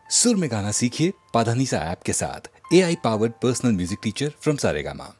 सुर में गाना सीखिए पाधानीसा ऐप के साथ। AI powered personal music teacher from Saregama.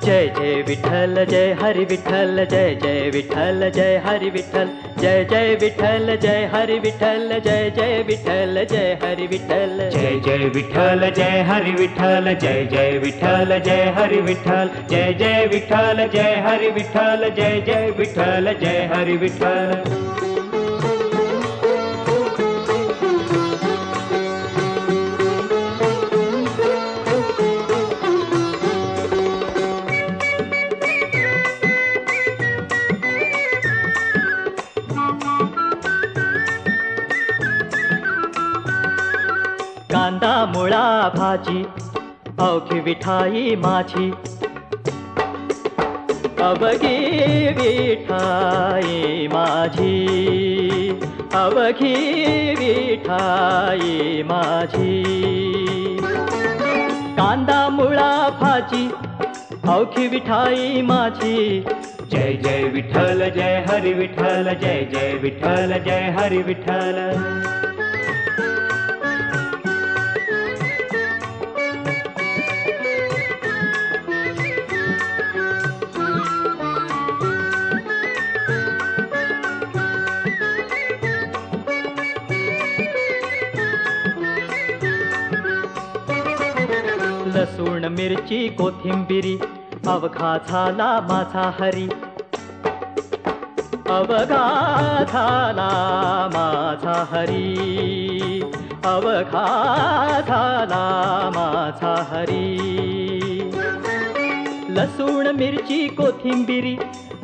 जय जय विठ्ठल जय हरि विठ्ठल जय जय विठ्ठल जय हरि विठ्ठल जय जय विठ्ठल जय हरि विठ्ठल जय जय विठ्ठल जय हरि विठ्ठल जय जय विठ्ठल जय हरि विठ्ठल जय जय विठ्ठल जय हरि विठ्ठल जय जय विठ्ठल जय हरि विठ्ठल जय जय विठ्ठल जय हरि विठ्ठल। कांदा मुळा भाजी अवघी विठाई माझी अवघी विठाई माझी अवघी विठाई माझी कांदा मुळा भाजी अवघी विठाई माझी जय जय विठ्ठल जय हरि विठ्ठल जय जय विठ्ठल जय हरि विठ्ठल। लसूण मिरची कोथिंबिरी अवघा झाला माझा हरी अवघा झाला माझा हरी अवघा झाला माझा हरी। लसूण मिरची कोथिंबिरी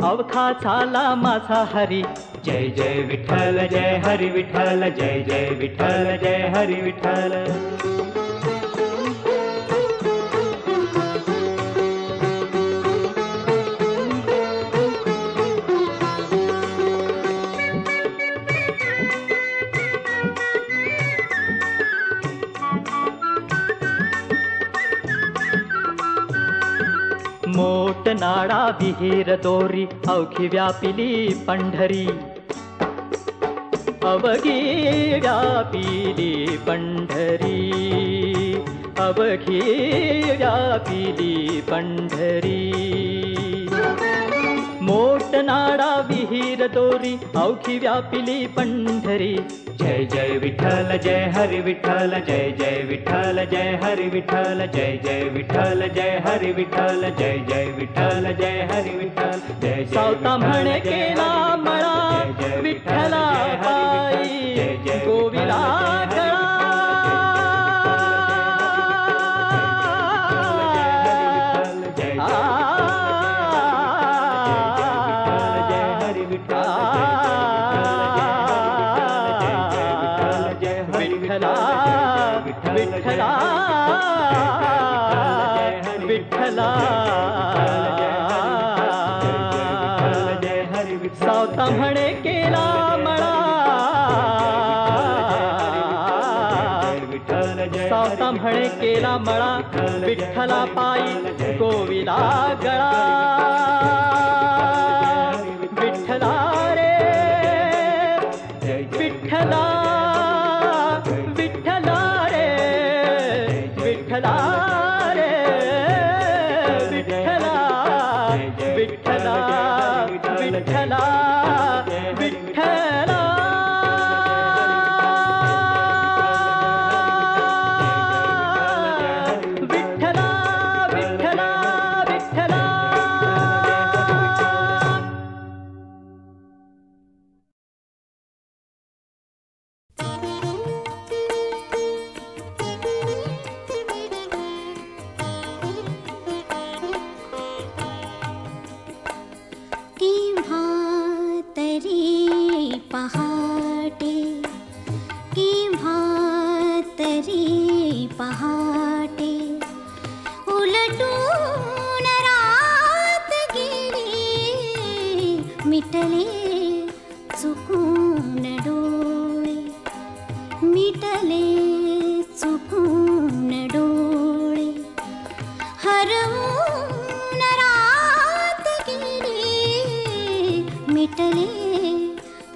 अवघा झाला माझा हरी जय जय विठ्ठल जय हरि विठ्ठल जय जय विठ्ठल जय हरि विठ्ठल। मोट नाडा विहीर दोरी अवघी व्यापिली पंढरी अवघी व्यापिली पंढरी अवघी व्यापिली पंढरी। मोट नाडा विहीर दोरी अवघी व्यापिली पंढरी जय जय विठ्ठल जय हरि विठ्ठल जय जय विठ्ठल जय हरि विठ्ठल जय जय विठ्ठल जय हरि विठ्ठल जय जय विठ्ठल जय हरि विठ्ठल जय सावता म्हणे केला मळा विठ्ठला पायी गोविला गळा विठ्ठला विठ्ठला सावता म्हणे केला मळा सावता म्हणे केला मळा विठ्ठला पायी गोविला गळा विठ्ठला रे विठ्ठला विठ्ठला रे विठ्ठला रे विठ्ठला विठ्ठला विठ्ठला विठ्ठला। पहाटे केव्हा तरी पहाटे उलटून रात गेली मिटले चुक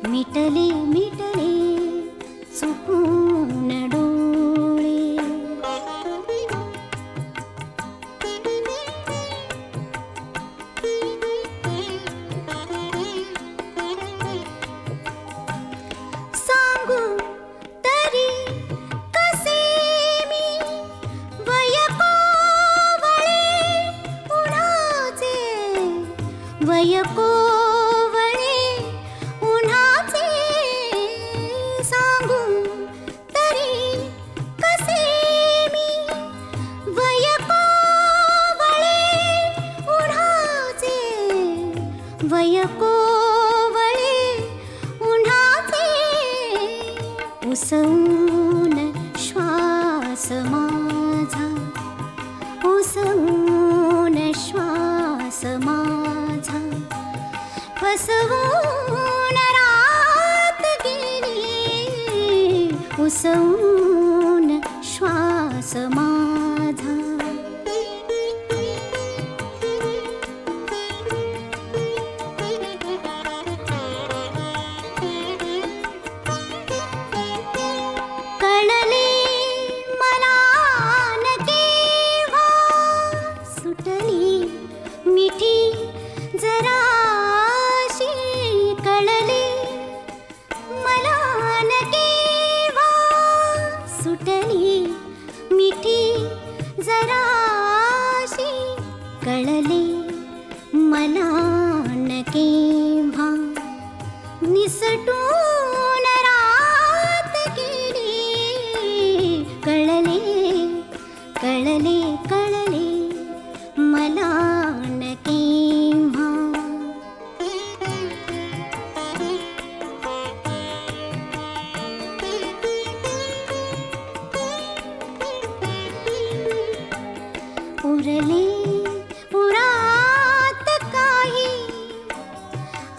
मिटले मिटले चुकून डोळे. सांगू तरी कसे मी वय कोवळे उन्हाचे, वय कोवळे उन्हाचे. सांगू तरी कसे मी वय कोवळे उन्हाचे, वय कोवळे उन्हाचे. उसवून श्वास माझा, उसवून श्वास माझा. फसवून रात गेली, उसवून श्वास माझा. कळले मला न केव्हा सुटली मिठी जराशी. कळले मला न केव्हा सुटली मिठी जराशी. कळले मला न केव्हा निसटून रात गेली. कळले कळले कळले मला न केव्हा. उरले उरात काही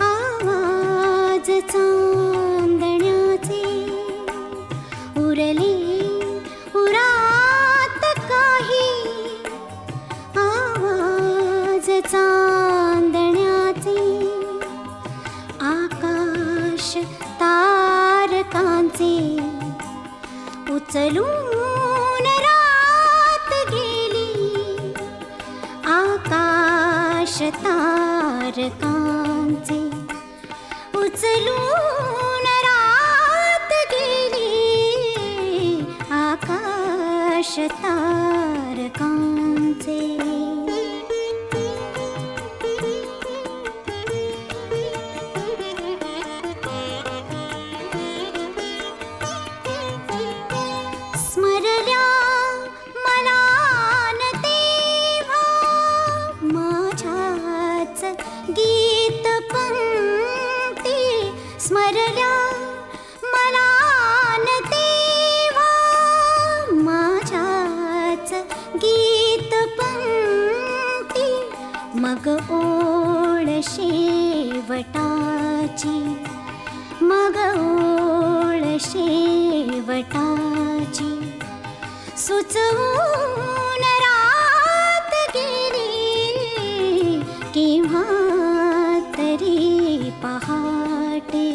आवाज चांदण्याचे. उरले उरात काही आवाज चांदण्याचे. आकाश तारकांचे उचलून रात गेली. आकाश तारकांचे उचलून रात गेली. आकाश तारकांचे. स्मरल्या मला न तेव्हा माझ्याच गीत पंक्ती. स्मरल्या मला न तेव्हा माझ्याच गीत पंक्ती. मग ओळ शेवटाची, मग ओळ शेवटाची. सुचवून रात गेली केव्हा तरी पहाटे.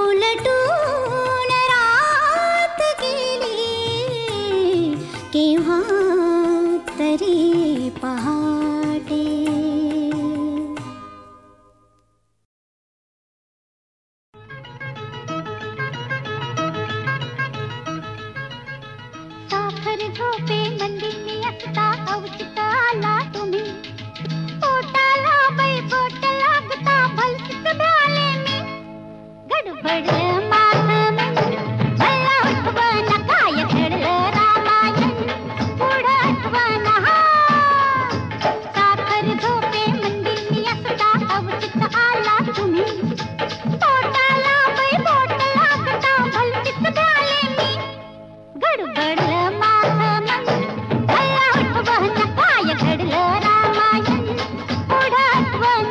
उलटून रात गेली केव्हा तरी पहाटे. साखर झोपे मंदिनी असता अवचित आला तुम्ही. पोटाला बाई बोट लागता भलतीच मिळाले मी. गडबड माझ मन मला आठवण काय घडलं रामायण पुढं आठवण. साखर झोपे मंदिनी असता अवचित आला तुम्ही. पोटाला बाई बोट लागता भलतीच मिळाले मी. गडबड माझ मन मला आठवण काय घडलं रामायण पुढं आठवण.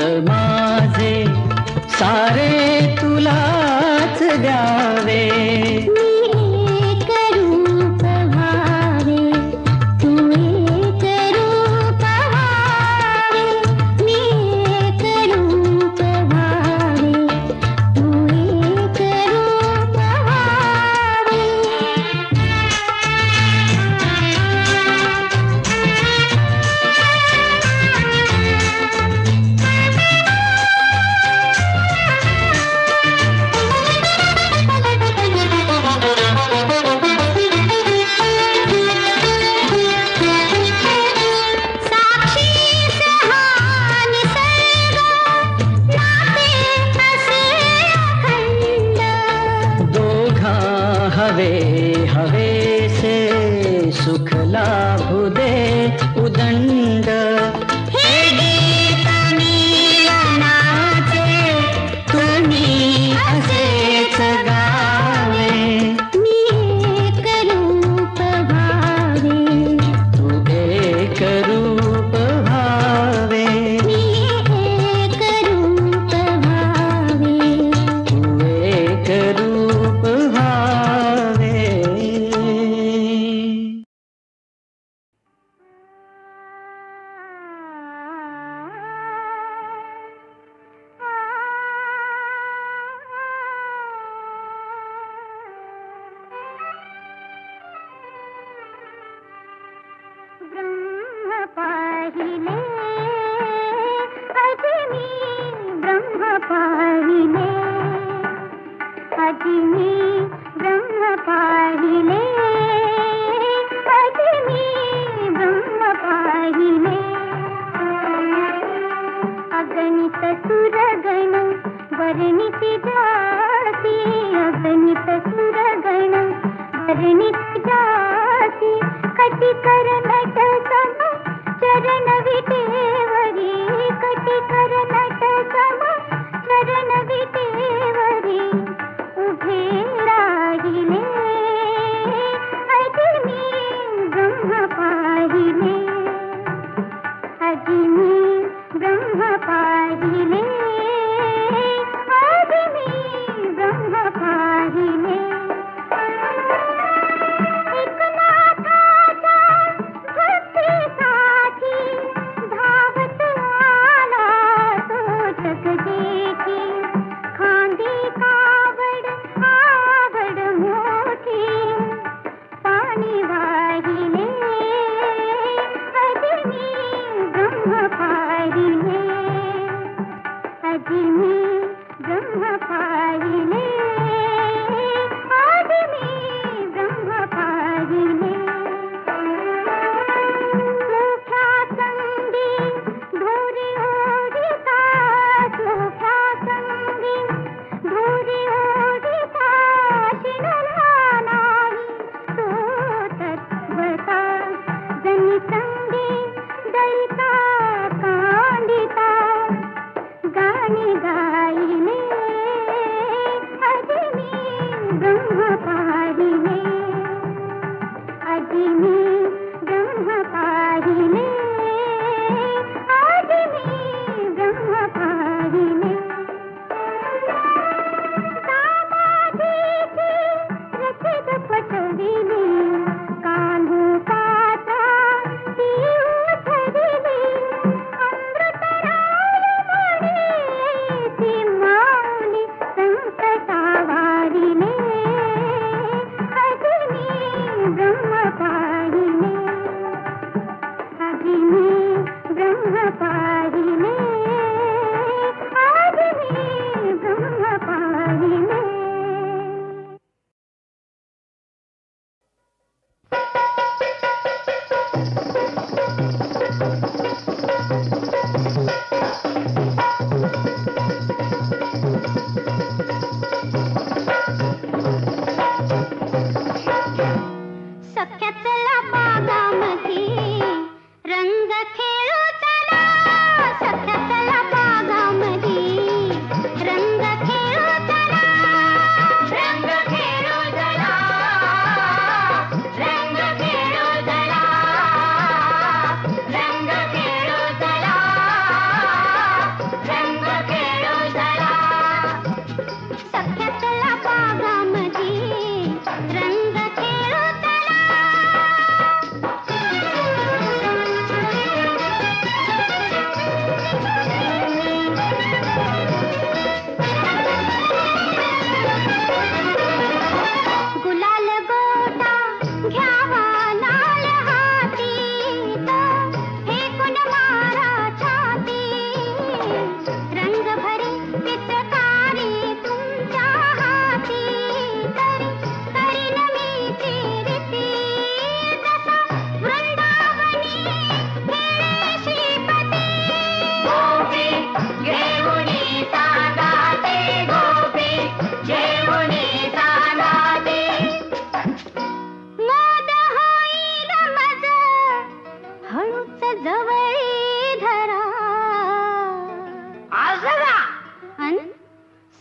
रूप माझे सारे तुलाच द्यावे. गाणी गायले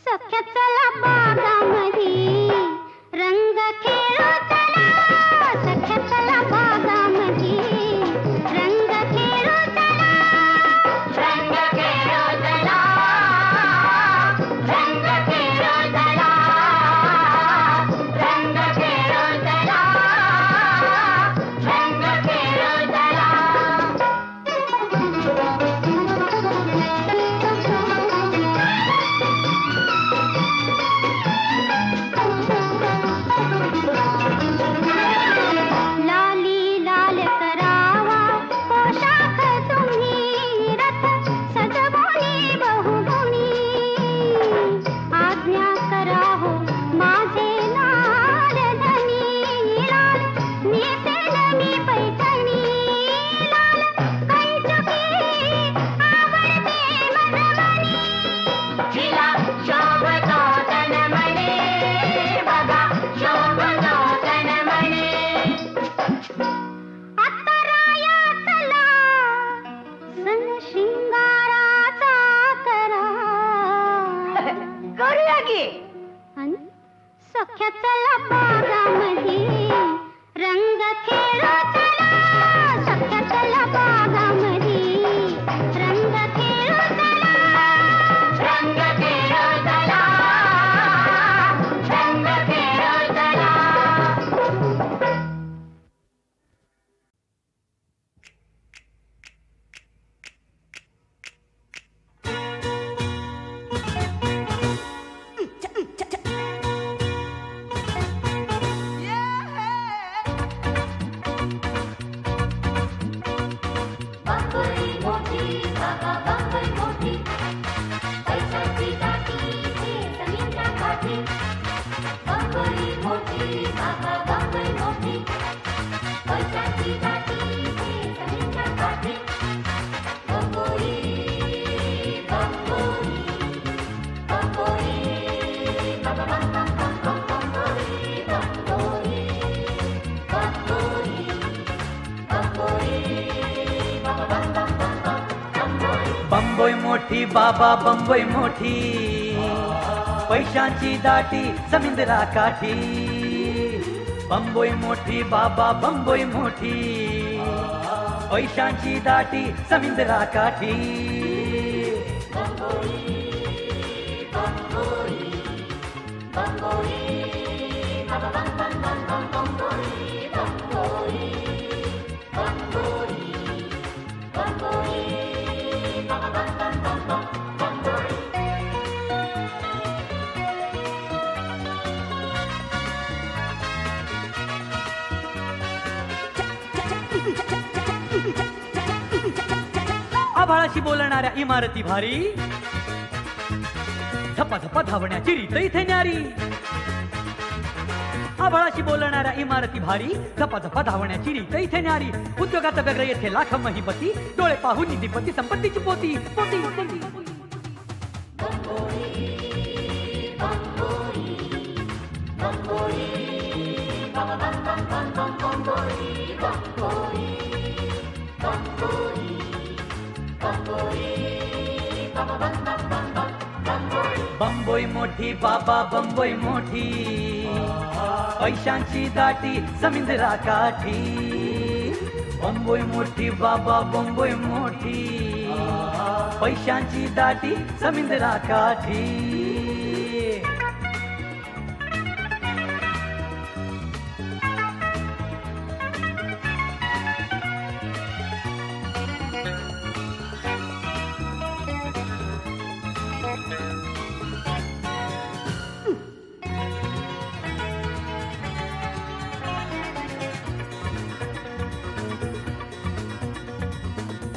सख्या चला बागामध्ये रंग खेळू चला, सख्या चला बागामध्ये रंग खेळू चला, रंग खेळू चला, रंग खेळू चला, रंग खेळू चला, रंग खेळू चला. लाली लाल करावा पोशाख तुम्ही रथ सजवणी बहुगुणी, आज्ञा करा हो माझे नारदनी, लाल नेसेल मी पैठणी, लाल कैचुकी आवडते मनमनी, जिला शोभतो तनमने, बघा शोभतो तनमने. आता राया चला सन शृंगाराचा करा, करूया की. अन सख्या चला बागामध्ये रंग खेळू चला, सख्या चला बागामध्ये रंग खेळू चला, रंग खेळू चला, रंग खेळू चला. बांबोळी मोठी बाबा बांबोळी मोठी, पैशाची दाटी ते जमीनच्या काठी. बांबोळी मोठी बाबा बांबोळी मोठी, पैशाची दाटी ते जमीनच्या काठी. बांबोळी बांबोळी बांबोळी बाबा बांबोळी बांबोळी बांबोळी बांबोळी. बंबई मोठी बाबा बंबई मोठी, पैशांची दाटी समुद्रा काठी. बंबई मोठी बाबा बंबई मोठी, पैशांची दाटी समुद्रा काठी. आभाळाशी बोलणाऱ्या इमारती भारी, झपा झपा धावण्याची रीत इथे न्यारी. आभाळाशी बोलणाऱ्या इमारती भारी, झपा झपा धावण्याची रीत इथे न्यारी. उद्योगात व्यग्र येथे लाख महिपती, डोळे पाहून निधीपती संपत्तीची पोती पोती पोती. बंबई मोठी बाबा बंबई मोठी, पैशांची दाटी समुद्रा काठी. बंबई मोठी बाबा बंबई मोठी, पैशांची दाटी समुद्रा काठी.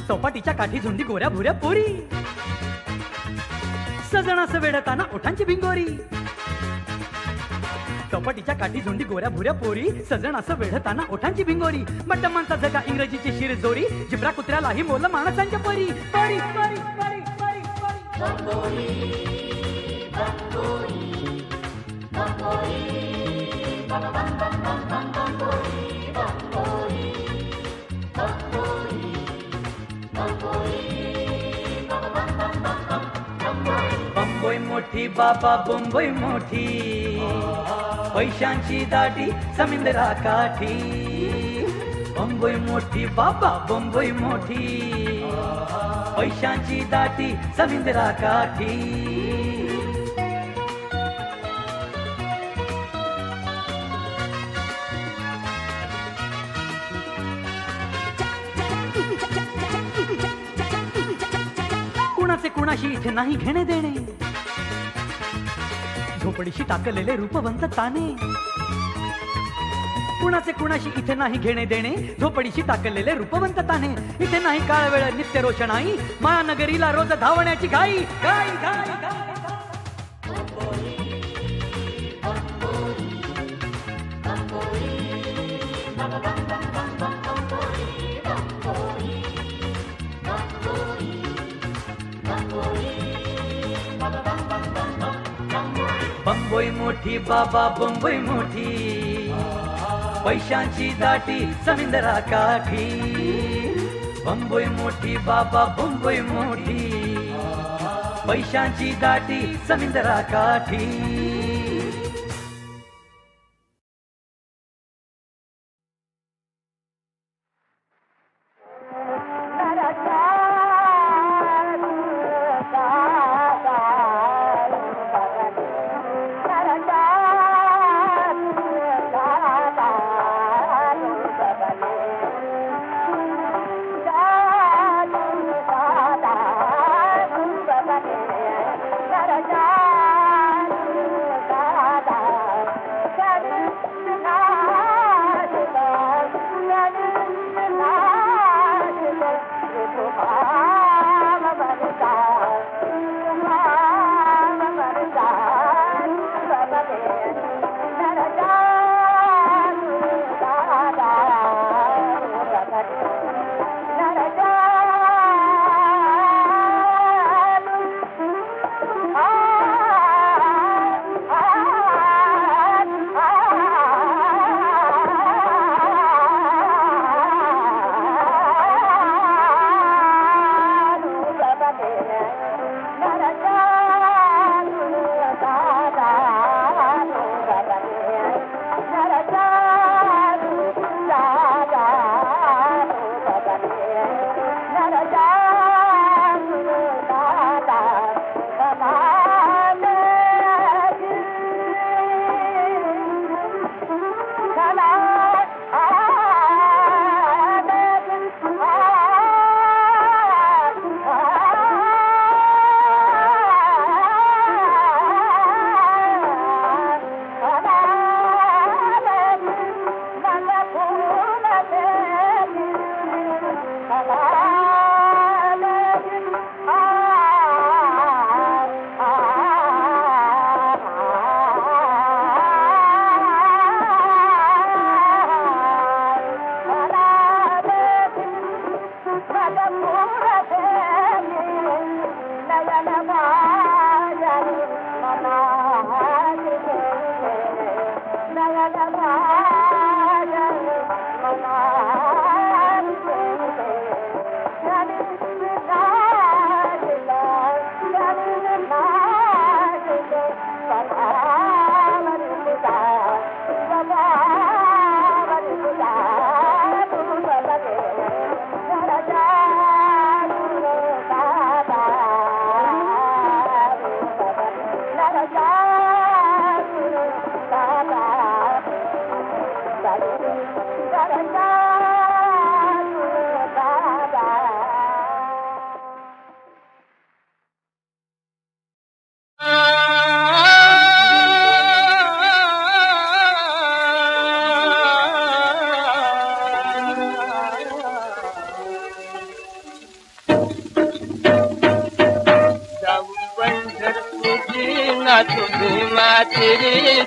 चौपाटीच्या काठी झुंडी गोऱ्या भुऱ्या पोरी, सजणास वेढताना ओठांची भिंगोरी. चौपाटीच्या काठी झुंडी गोऱ्या भुऱ्या पोरी, सजणास वेढताना ओठांची भिंगोरी. मट्टमांचा जगा इंग्रजीची शिरजोरी, जिब्रा कुत्र्यालाही मोल माणसांच्या परी परी परी परी परी परी. मोठी बाबा बोंबई मोठी पैशांची दाटी समुद्रा काठी बोंबई मोठी बाबा बोंबई मोठी पैशांची दाटी समुद्रा काठी कुणाचे कुणाशी इथे नाही घेणे देणे झोपडीशी टाकलेले रूपवंत ताने कुणाचे कुणाशी इथे नाही घेणे देणे झोपडीशी टाकलेले रूपवंत ताने इथे नाही काळ वेळ नित्य रोषणाई महानगरीला रोज धावण्याची घाई घाई घाई घाई बंबई मोठी बाबा बंबई मोठी पैशांची दाटी समुद्रा काठी बंबई मोठी बाबा बंबई मोठी पैशांची दाटी समुद्रा काठी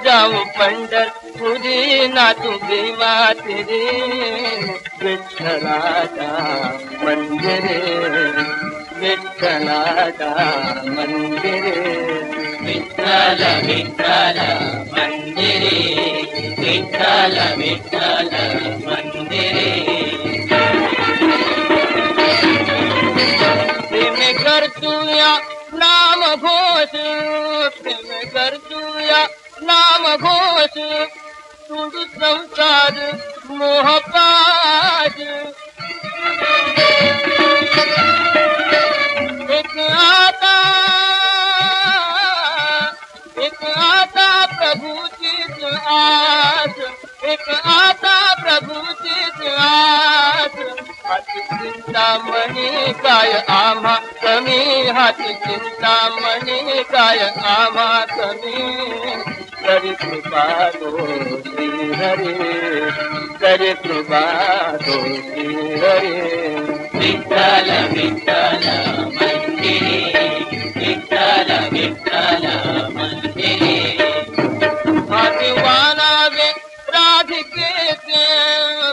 जाऊ पंढरपुरी ना तुझी मातेरी विठ्ठलाचा मंदिरे विठ्ठलाचा मंदिरे विठ्ठल विठ्ठल मंदिरे विठ्ठल विठ्ठल मंदिरे प्रेम करतूया नाम घोष गरजूया नाम घोष सोडू संसार मोहपाज एक आता प्रभूचीच आस एक आता प्रभूचीच आस हाती चिंतामणी काय आम्हा कमी हाती चिंतामणी काय आम्हा कमी करी कृपा दो श्री हरे करी कृपा दो श्री हरे विठ्ठल विठ्ठल मंदिरे विठ्ठल विठ्ठल मंदिरे भगवाना वे राधिकेचे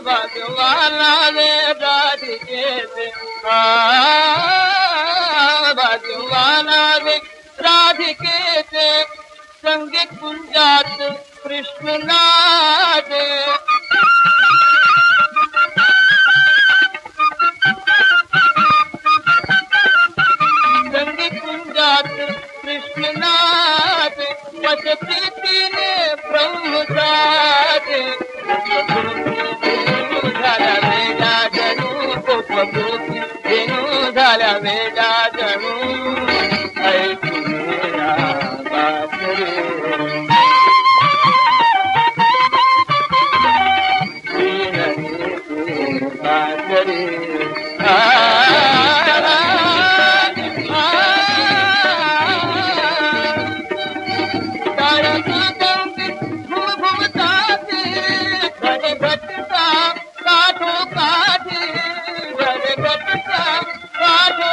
भगवाना वे राधिकेचे भगवाना वे राधिकेचे संगीत कुंजात कृष्णनाथ संगीत कुंजात कृष्णनाथ पद प्रीतीने ब्रह्मसाथ झाला वेडा जणू कोपभूती धेनू झाला वेडा जणू ऐकूया बासरे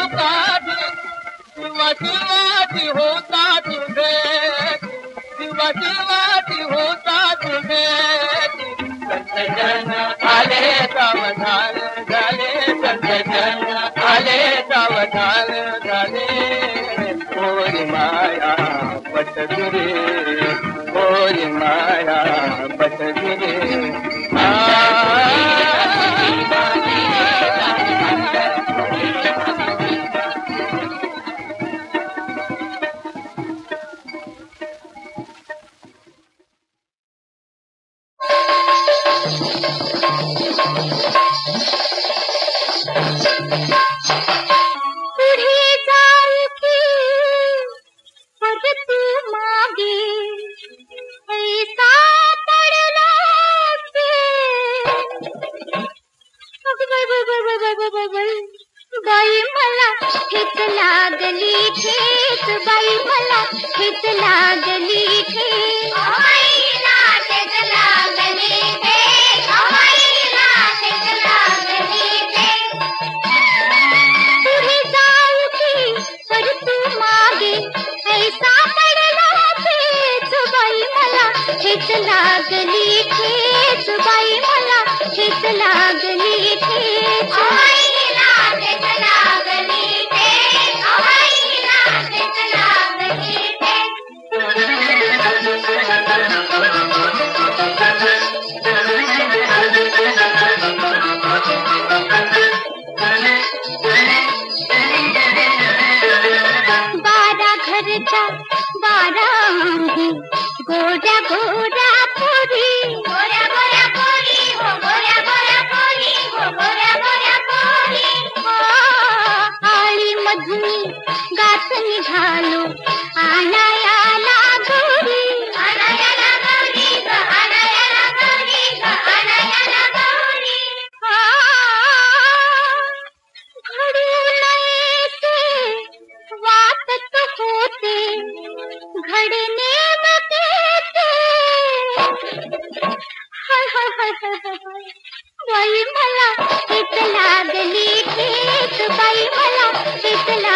बासरे शिवाजी होता तुझे शिवाजी होता तुझे संत जन आले सावधान झाले संत जन आले सावधान झाले कोरी माया पटदुरे कोरी माया पटदुरे बाई मला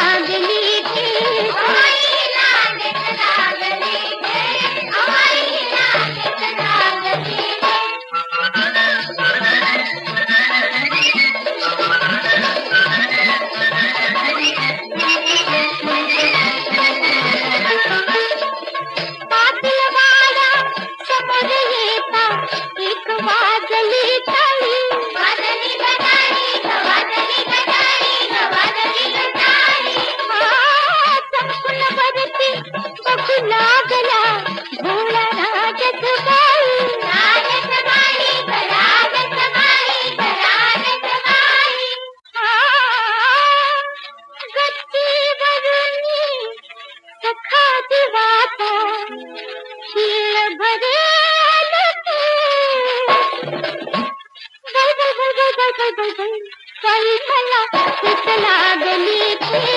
लागली काही मला लागली